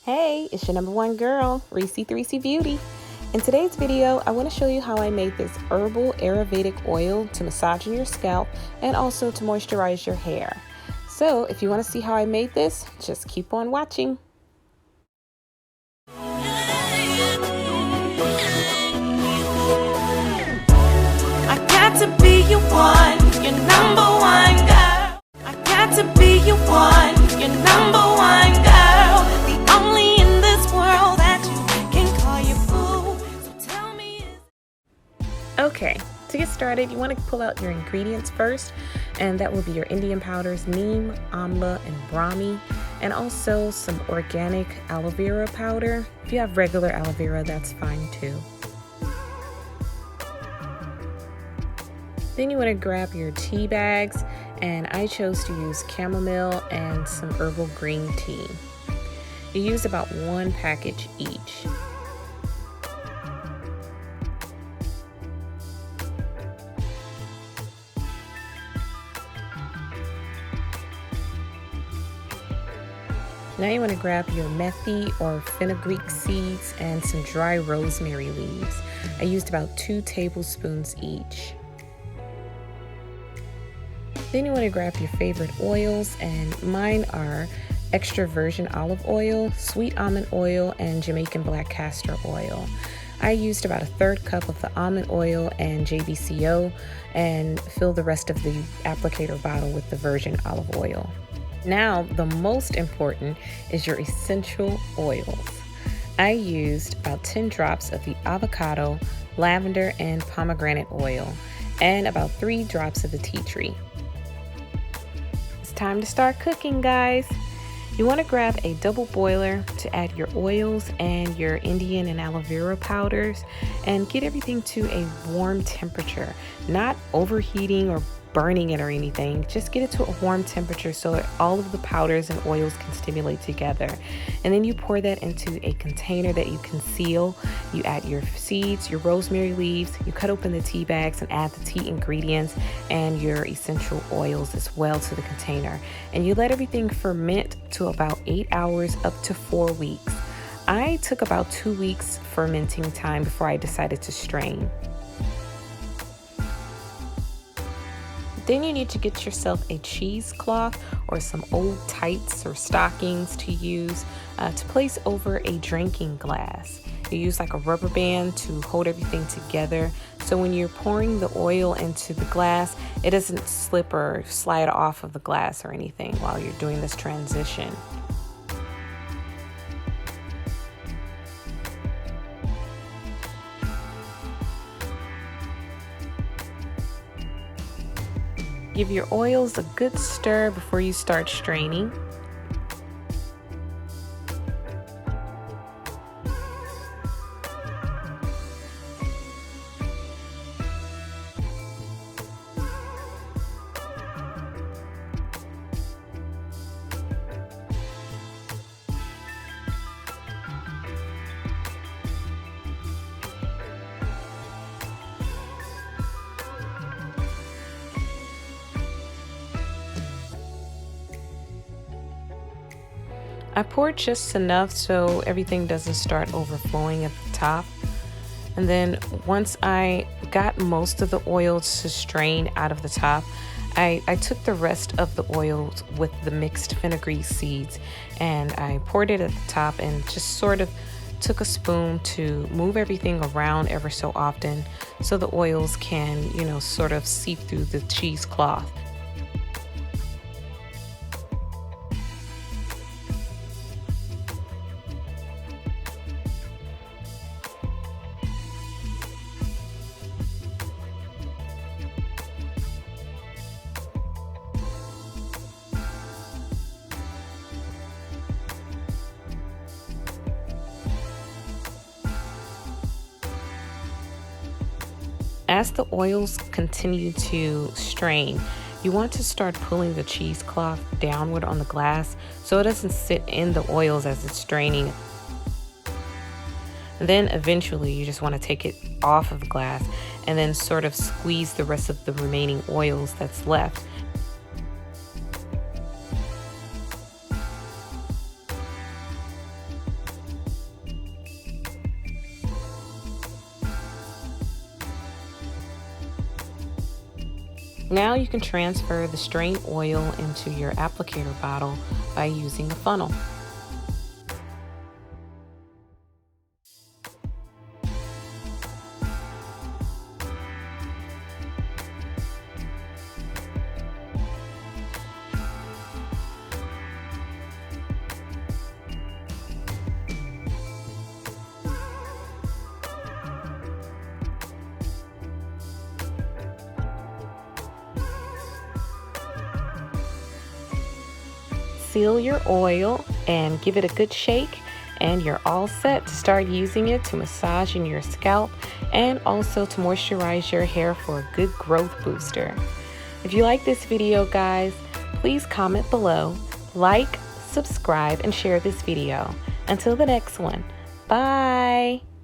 Hey, it's your number one girl, Reese3C Beauty. In today's video, I want to show you how I made this herbal Ayurvedic oil to massage in your scalp and also to moisturize your hair. So if you want to see how I made this, just keep on watching. I got to be your one, your number one girl. I got to be your one, your number one girl. The only in this world that you can call your boo. So tell me. Okay, to get started, you want to pull out your ingredients first, and that will be your Indian powders, Neem, Amla, and Brahmi, and also some organic Aloe Vera powder. If you have regular aloe vera, that's fine too. Then you want to grab your tea bags, and I chose to use chamomile and some herbal green tea. You use about 1 package each. Now you want to grab your methi or fenugreek seeds and some dry rosemary leaves. I used about 2 tablespoons each. Then you want to grab your favorite oils, and mine are extra virgin olive oil, sweet almond oil, and Jamaican black castor oil. I used about 1/3 cup of the almond oil and JBCO and filled the rest of the applicator bottle with the virgin olive oil. Now, the most important is your essential oils. I used about 10 drops of the avocado, lavender, and pomegranate oil, and about 3 drops of the tea tree. It's time to start cooking, guys. You want to grab a double boiler to add your oils and your Indian and aloe vera powders and get everything to a warm temperature, not overheating or burning it or anything. Just get it to a warm temperature so that all of the powders and oils can stimulate together. And then you pour that into a container that you can seal. You add your seeds, your rosemary leaves, you cut open the tea bags and add the tea ingredients and your essential oils as well to the container. And you let everything ferment to about 8 hours up to 4 weeks. I took about 2 weeks fermenting time before I decided to strain. Then you need to get yourself a cheesecloth or some old tights or stockings to use to place over a drinking glass. You use like a rubber band to hold everything together, so when you're pouring the oil into the glass, it doesn't slip or slide off of the glass or anything while you're doing this transition. Give your oils a good stir before you start straining. I poured just enough so everything doesn't start overflowing at the top. And then once I got most of the oil to strain out of the top, I took the rest of the oils with the mixed fenugreek seeds and I poured it at the top and just sort of took a spoon to move everything around ever so often so the oils can, sort of seep through the cheesecloth. As the oils continue to strain, you want to start pulling the cheesecloth downward on the glass so it doesn't sit in the oils as it's straining. And then eventually you just want to take it off of the glass and then sort of squeeze the rest of the remaining oils that's left. Now you can transfer the strained oil into your applicator bottle by using a funnel. Seal your oil and give it a good shake, and you're all set to start using it to massage in your scalp and also to moisturize your hair for a good growth booster. If you like this video, guys, please comment below, like, subscribe, and share this video. Until the next one, bye!